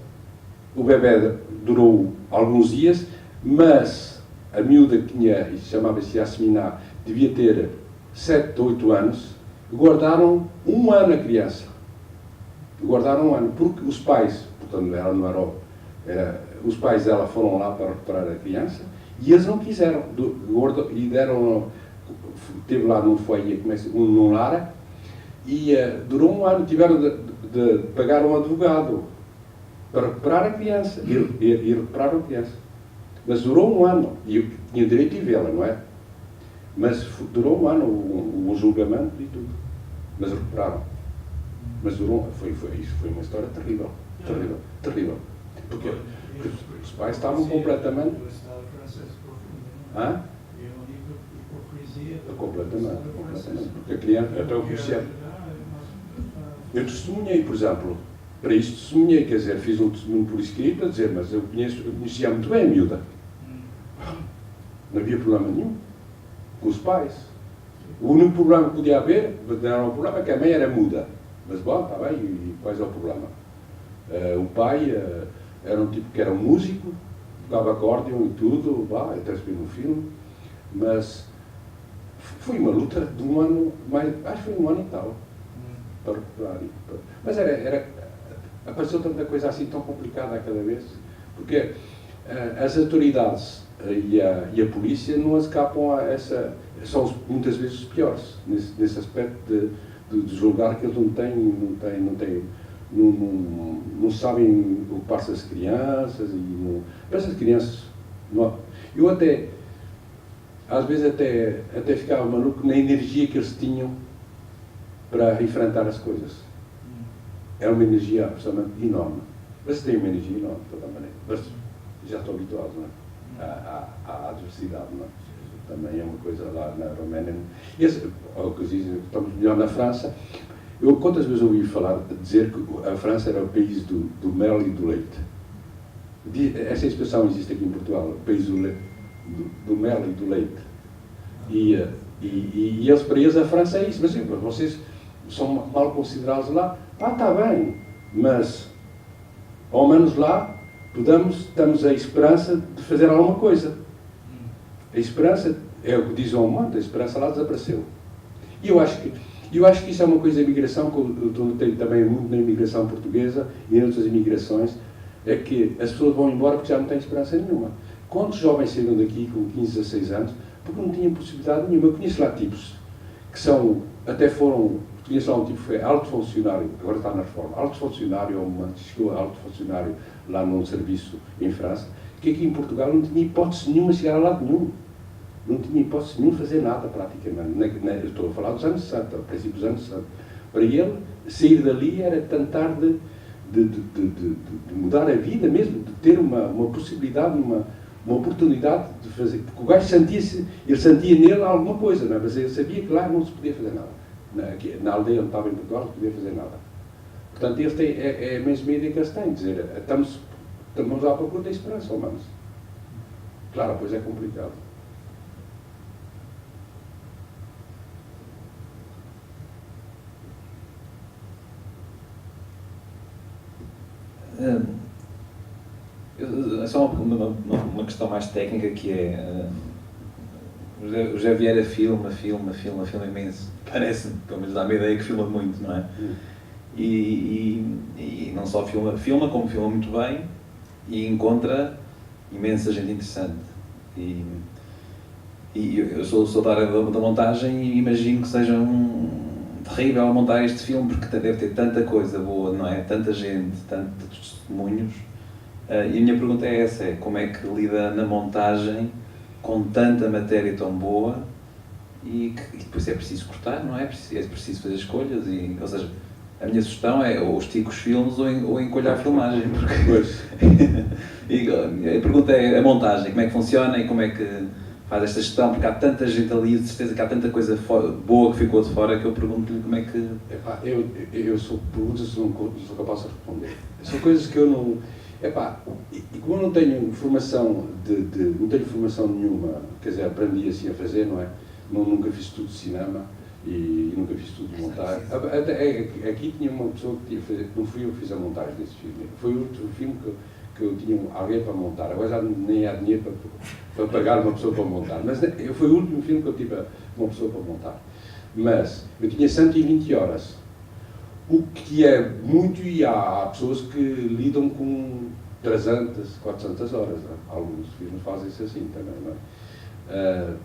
S1: o bebê durou alguns dias, mas a miúda que tinha, chamava-se Yasmina, devia ter 7 ou 8 anos, guardaram um ano a criança. Guardaram um ano, porque os pais, portanto, ela não era, os pais dela foram lá para recuperar a criança e eles não quiseram, e deram, teve lá num foyer, num lar, e durou um ano, tiveram de pagar um advogado para recuperar a criança, e recuperaram a criança. Mas durou um ano, e eu tinha direito de vê-la, não é? Mas durou um ano, o julgamento e tudo. Mas recuperaram. Mas durou, isso foi uma história terrível, terrível, terrível. Porque os pais estavam completamente... Hã? Completamente, completamente. Porque a criança, até o conhecimento. Eu testemunhei, por exemplo, para isso testemunhei, quer dizer, fiz um testemunho por escrito a dizer, mas eu conhecia muito bem a miúda. Não havia problema nenhum com os pais. O único problema que podia haver, não era um problema, é que a mãe era muda. Mas, bom, está bem, e qual é o problema? O pai era um tipo que era um músico, tocava acórdeon e tudo, até se viu no filme, mas foi uma luta de um ano, acho que foi um ano e tal, para recuperar. Mas apareceu tanta coisa assim tão complicada a cada vez, porque as autoridades e a polícia não escapam a essa, são muitas vezes os piores, nesse aspecto de julgar que eles não sabem ocupar-se das crianças, mas as crianças, eu até, às vezes até ficava maluco na energia que eles tinham para enfrentar as coisas. Era uma energia absolutamente enorme. Mas tem uma energia enorme, de toda maneira. Mas já estou habituado, não é? À adversidade, não é? Também é uma coisa lá na Roménia. O que dizem, estamos melhor na França. Eu quantas vezes ouvi falar, dizer que a França era o país do mel e do leite. Essa expressão existe aqui em Portugal, o país do mel e do leite. E para eles a França é isso. Mas sim, vocês são mal considerados lá. Está bem, mas ao menos lá temos a esperança de fazer alguma coisa. A esperança, é o que diz o monte, a esperança lá desapareceu. E eu acho que isso é uma coisa da imigração, que eu notei também muito na imigração portuguesa e em outras imigrações, é que as pessoas vão embora porque já não têm esperança nenhuma. Quantos jovens saíram daqui com 15, 16 anos porque não tinham possibilidade nenhuma? Eu conheço lá tipos que conheço lá um tipo que foi alto funcionário, agora está na reforma, alto funcionário, chegou a alto funcionário lá num serviço em França, que aqui em Portugal não tinha hipótese nenhuma de chegar a lado nenhum. Não tinha hipótese nenhuma de fazer nada, praticamente. Eu estou a falar dos anos 60, ao princípio dos anos 60. Para ele, sair dali era tentar de mudar a vida mesmo, de ter uma possibilidade, uma oportunidade de fazer. Porque o gajo sentia nele alguma coisa, não é? Mas ele sabia que lá não se podia fazer nada. Na aldeia onde estava em Portugal não se podia fazer nada. Portanto, eles têm, é a mesma ideia que eles têm, dizer, estamos à procura da esperança, humanos. Claro, pois é complicado.
S2: É só uma questão mais técnica, que é o José Vieira filma imenso. Parece, pelo menos dá-me a ideia que filma muito, não é? E não só filma como filma muito bem e encontra imensa gente interessante. E eu sou da área da montagem e imagino que seja terrível montar este filme, porque deve ter tanta coisa boa, não é? Tanta gente, tantos testemunhos. E a minha pergunta é essa, como é que lida na montagem com tanta matéria tão boa e depois é preciso cortar, não é? É preciso fazer escolhas, ou seja, a minha sugestão é ou estico os filmes ou encolho a filmagem. E a pergunta é a montagem, como é que funciona e como é que faz esta gestão, porque há tanta gente ali, de certeza que há tanta coisa boa que ficou de fora, que eu pergunto-lhe como é que...
S1: Epá, eu sou perguntas que não sou capaz de responder. São coisas que eu não... Epá, e como eu não tenho formação não tenho formação nenhuma, quer dizer, aprendi assim a fazer, não é? Nunca fiz estudo de cinema e nunca fiz estudo de montagem. Aqui tinha uma pessoa que tinha fazer, não fui eu que fiz a montagem desse filme, foi o último filme que eu tinha alguém para montar. Agora já nem há dinheiro para pagar uma pessoa para montar, mas foi o último filme que eu tive uma pessoa para montar. Mas eu tinha 120 horas. O que é muito, e há pessoas que lidam com 300, 400 horas. Não é? Alguns filmes fazem isso assim também, não é?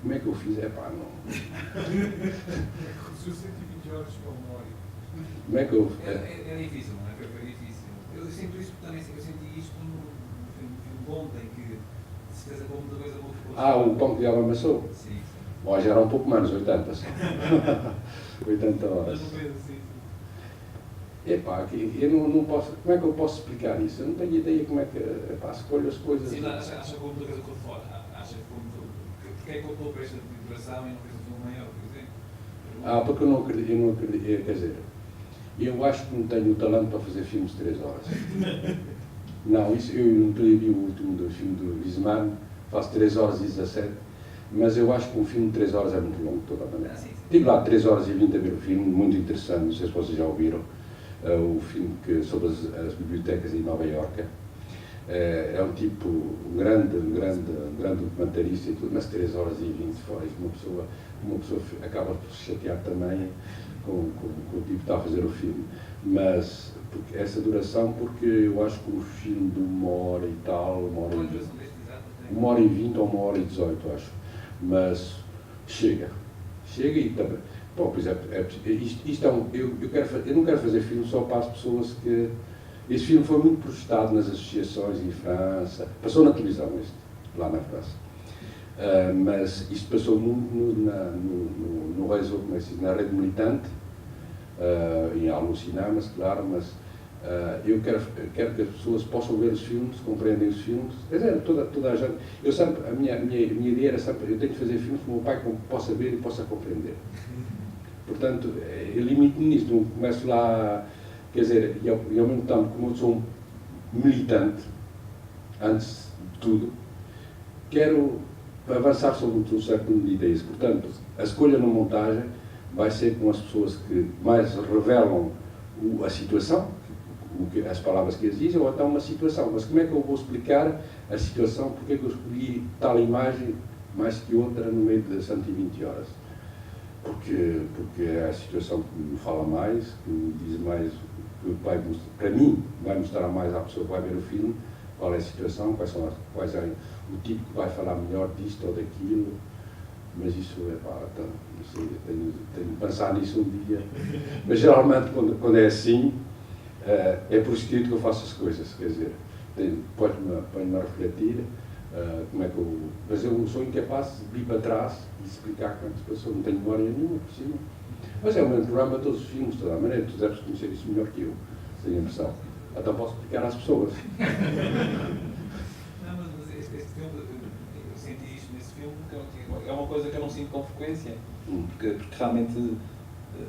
S1: Como é que eu fiz? Epá, não.
S3: Reduziu 120 horas para uma hora.
S1: Como é que eu...
S8: É difícil, não é? Foi difícil. Eu sinto isso também, eu senti isto no filme de ontem, que de certeza com muita coisa boa.
S1: O pão que já amassou?
S8: Sim, sim.
S1: Bom, já era um pouco menos, 80 só. 80 horas.
S3: Mas não fez assim.
S1: Epá, eu não posso... Como é que eu posso explicar isso? Eu não tenho ideia como é que... Epá, escolho as coisas...
S8: Sim, acha que houve muita coisa ficou de fora? Acha que houve muito... Porque é que optou por esta duração e não fez um filme maior, por exemplo?
S1: Porque eu não acredito, quer dizer, eu acho que não tenho o talento para fazer filmes de 3 horas. Não, isso, eu não vi o último do filme do Wiseman, faço 3 horas e 17, mas eu acho que um filme de 3 horas é muito longo, de toda a maneira. Estive lá 3 horas e 20 a ver o filme, muito interessante, não sei se vocês já ouviram, o filme sobre as bibliotecas em Nova Iorque. É um tipo, um grande documentarista e tudo, mas 3 horas e 20 fora, uma pessoa acaba por se chatear também com o tipo que está a fazer o filme. Mas essa duração, porque eu acho que um filme de 1 hora e tal, 1 hora e 20, 1 hora e 20 ou 1 hora e 18, acho. Mas chega e também. Bom, por exemplo, eu não quero fazer filme só para as pessoas que... Esse filme foi muito protestado nas associações em França, passou na televisão, lá na França. Mas isto passou no réseau, como é que se diz, na rede militante, em alguns cinemas, claro, mas eu quero que as pessoas possam ver os filmes, compreendem os filmes. Quer dizer, toda a gente... A minha ideia era sempre, eu tenho que fazer filmes que o meu pai possa ver e possa compreender. Portanto, eu limito-me nisto, não começo lá... Quer dizer, e ao mesmo tempo, como eu sou um militante, antes de tudo, quero avançar sobre um certo número de ideias. Portanto, a escolha na montagem vai ser com as pessoas que mais revelam a situação, as palavras que existem, ou até uma situação. Mas como é que eu vou explicar a situação, porque é que eu escolhi tal imagem mais que outra no meio de 120 horas? Porque é a situação que me fala mais, que me diz mais, que vai, para mim, vai mostrar mais à pessoa que vai ver o filme qual é a situação, quais é o tipo que vai falar melhor disto ou daquilo. Mas isso não sei, tenho de pensar nisso um dia. Mas geralmente, quando é assim, é por escrito que eu faço as coisas, quer dizer, ponho-me a refletir. Como é que mas eu sou incapaz de vir para trás e explicar como é que se passou, não tenho memória nenhuma por cima. Mas é o mesmo programa de todos os filmes, de toda a maneira, tu deves conhecer isso melhor que eu, tenho a impressão. Até posso explicar às pessoas.
S8: Não, mas este filme, eu senti isto nesse filme, porque é uma coisa que eu não sinto com frequência, porque realmente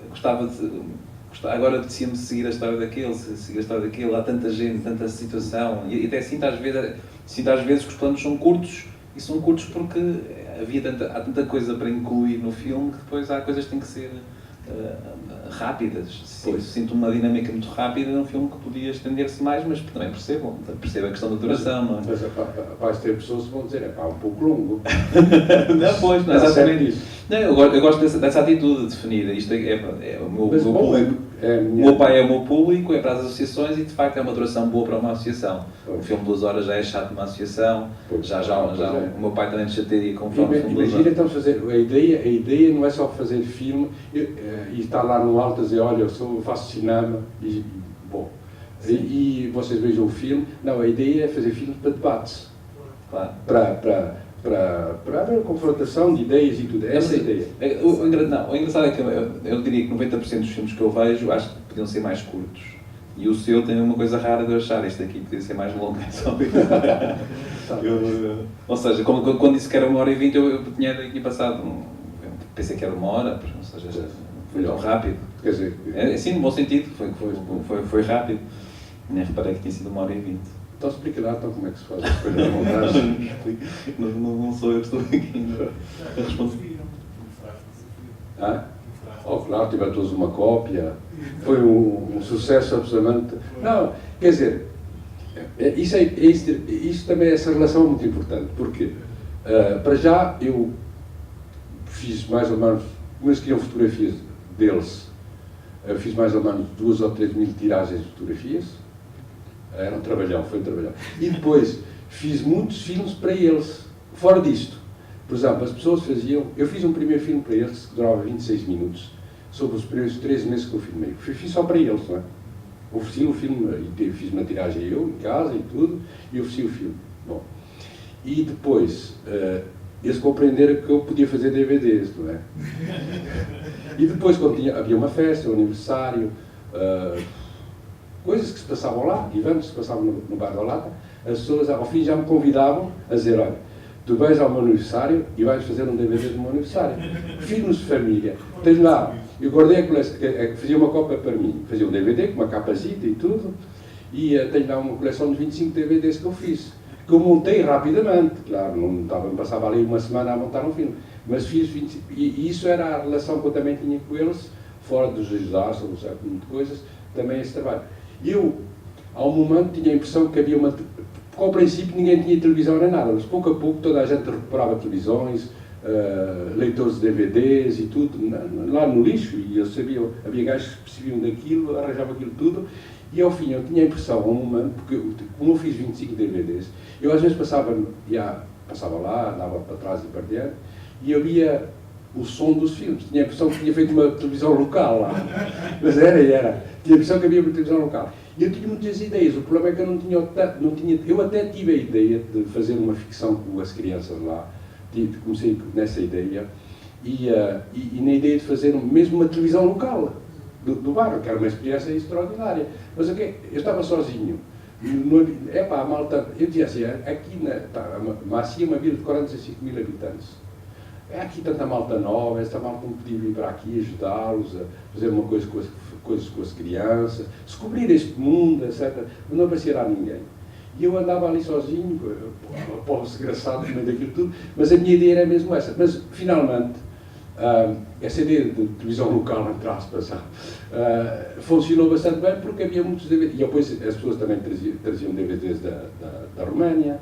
S8: gostava de... Agora apetecia-me seguir a história daquele, há tanta gente, tanta situação, e até sinto às vezes que os planos são curtos, e são curtos porque há tanta coisa para incluir no filme que depois há coisas que têm que ser rápidas. Sinto uma dinâmica muito rápida num filme que podia estender-se mais, mas também percebo a questão da duração, não é?
S1: Mas vais ter pessoas que vão dizer, um pouco longo.
S2: Não, pois, não é exatamente isso. Não, eu gosto dessa atitude definida. Isto é o meu público. O meu pai é o meu público, é para as associações e de facto é uma duração boa para uma associação. Um filme de 2 horas já é chato numa associação, o meu pai também me chatearia com um filme de 2 horas.
S1: Imagina então fazer, a ideia não é só fazer filme e estar lá no alto a dizer, olha, eu faço cinema e vocês vejam o filme. Não, a ideia é fazer filmes para debates.
S2: Claro.
S1: Para haver confrontação de ideias e tudo. Essa é a ideia.
S2: O engraçado é que eu diria que 90% dos filmes que eu vejo acho que podiam ser mais curtos.
S8: E o seu tem uma coisa rara de eu achar, este aqui podia ser mais longo. Ou seja, quando disse que era 1h20, eu tinha passado, eu pensei que era 1 hora, ou seja, foi tão rápido.
S1: Quer dizer,
S8: Sim, no bom sentido, foi rápido. Nem reparei que tinha sido 1h20.
S1: então explica lá então como é que se faz as coisas de montagem.
S8: Não sou eu que estou aqui a responder.
S1: Ah? Oh, claro, tiveram todos uma cópia, foi um sucesso absolutamente. Não, quer dizer, isso também, essa relação é muito importante, porque para já eu fiz mais ou menos, como eles queriam fotografias deles, fiz mais ou menos 2 ou 3 mil tiragens de fotografias, era um trabalhão, foi um trabalhão. E depois fiz muitos filmes para eles, fora disto. Por exemplo, as pessoas faziam... Eu fiz um primeiro filme para eles que durava 26 minutos, sobre os primeiros 3 meses que eu filmei. Fiz só para eles, não é? Ofereci o filme, e fiz uma tiragem eu, em casa e tudo, e ofereci o filme. Bom, e depois, eles compreenderam que eu podia fazer DVDs, não é? E depois, quando havia uma festa, um aniversário, coisas que se passavam lá, eventos que se passavam no Bar da Lata, as pessoas ao fim já me convidavam a dizer, olha, tu vais ao meu aniversário e vais fazer um DVD do meu aniversário. Filmes de família. Tens lá, eu guardei a coleção, fazia uma cópia para mim, fazia um DVD com uma capacita e tudo, e tenho lá uma coleção de 25 DVDs que eu fiz, que eu montei rapidamente, claro, não passava ali uma semana a montar um filme, mas fiz 25, e isso era a relação que eu também tinha com eles, fora dos ajudar sobre um certo número de coisas, também esse trabalho. Eu, ao momento, tinha a impressão que havia uma... Porque ao princípio ninguém tinha televisão nem nada, mas pouco a pouco toda a gente recuperava televisões, leitores de DVDs e tudo, lá no lixo, e eu sabia, havia gajos que percebiam daquilo, arranjavam aquilo tudo, e ao fim eu tinha a impressão, ao momento, porque como eu fiz 25 DVDs, eu às vezes passava lá, andava para trás e para diante, e eu via o som dos filmes, tinha a impressão que tinha feito uma televisão local lá, mas era, tinha a impressão que havia uma televisão local. E eu tinha muitas ideias, o problema é que eu não tinha, eu até tive a ideia de fazer uma ficção com as crianças lá, comecei nessa ideia, e na ideia de fazer mesmo uma televisão local, do bairro, que era uma experiência extraordinária. Mas eu estava sozinho, a malta, eu dizia assim, aqui Macia é uma vila de 45 mil habitantes, é aqui tanta malta nova, esta malta não podia vir para aqui ajudá-los a fazer uma coisa com as crianças, descobrir este mundo, etc. Não aparecia lá ninguém. E eu andava ali sozinho, pobre desgraçado no meio daquilo tudo, mas a minha ideia era mesmo essa. Mas, finalmente, essa ideia de televisão local, entre aspas, funcionou bastante bem porque havia muitos DVDs. E depois as pessoas também traziam DVDs da Roménia.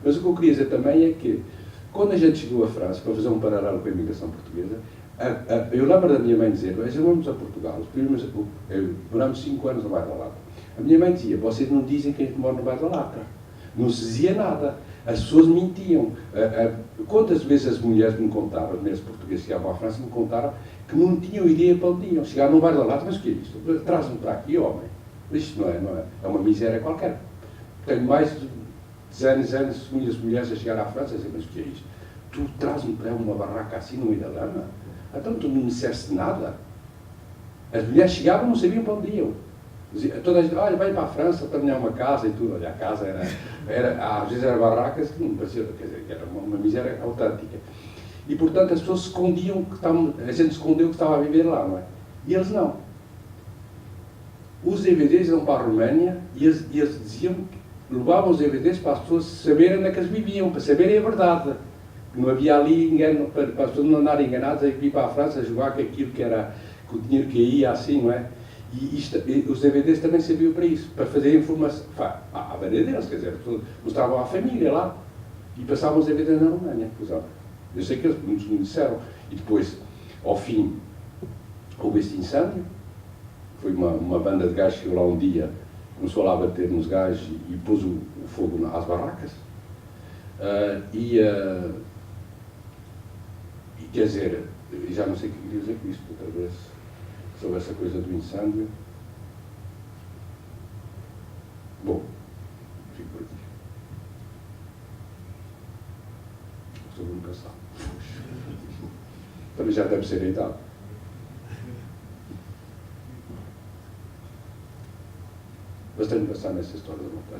S1: Mas o que eu queria dizer também é que, quando a gente chegou à França, para fazer um paralelo com a imigração portuguesa, eu lembro da minha mãe dizer, nós vamos a Portugal, moramos 5 anos no Bairro da Lata. A minha mãe dizia, vocês não dizem que a gente mora no Bairro da Lata. Não se dizia nada. As pessoas mentiam. Quantas vezes as mulheres me contaram, as mulheres portuguesas que chegavam à França, me contaram que não tinham ideia para onde iam. Chegaram no Bairro da Lata, mas o que é isto? Traz-me para aqui, homem. Isto não é. É uma miséria qualquer. Tenho mais de 10 anos, muitas mulheres a chegar à França e dizer, mas o que é isto? Tu traz-me para uma barraca assim no meio da lama? Então tu não me disseste nada. As mulheres chegavam e não sabiam para onde iam. Toda a gente, olha, vai para a França terminar uma casa e tudo. Olha, a casa às vezes era barracas que não parecia, quer dizer, que era uma miséria autêntica. E portanto as pessoas escondiam a gente escondeu que estava a viver lá, não é? E eles não. Os DVDs iam para a Roménia e eles diziam que levavam os DVDs para as pessoas saberem onde é que eles viviam, para saberem a verdade. Não havia ali engano, para as pessoas não andarem enganadas a vir para a França a jogar com aquilo que era, que o dinheiro caía assim, não é? E os DVDs também serviam para isso, para fazer informação, à maneira deles, quer dizer, mostravam à família lá e passavam os DVDs na Roménia, por exemplo. Eu sei que eles muitos me disseram. E depois, ao fim, houve este incêndio, foi uma banda de gajos que chegou lá um dia, começou lá a bater nos gajos e pôs o fogo às barracas. E quer dizer, já não sei o que queria dizer com isto outra vez, sobre essa coisa do incêndio. Bom, fico por aqui. Estou muito cansado. Também já deve ser a idade. bastante pensar nessa história do meu pai.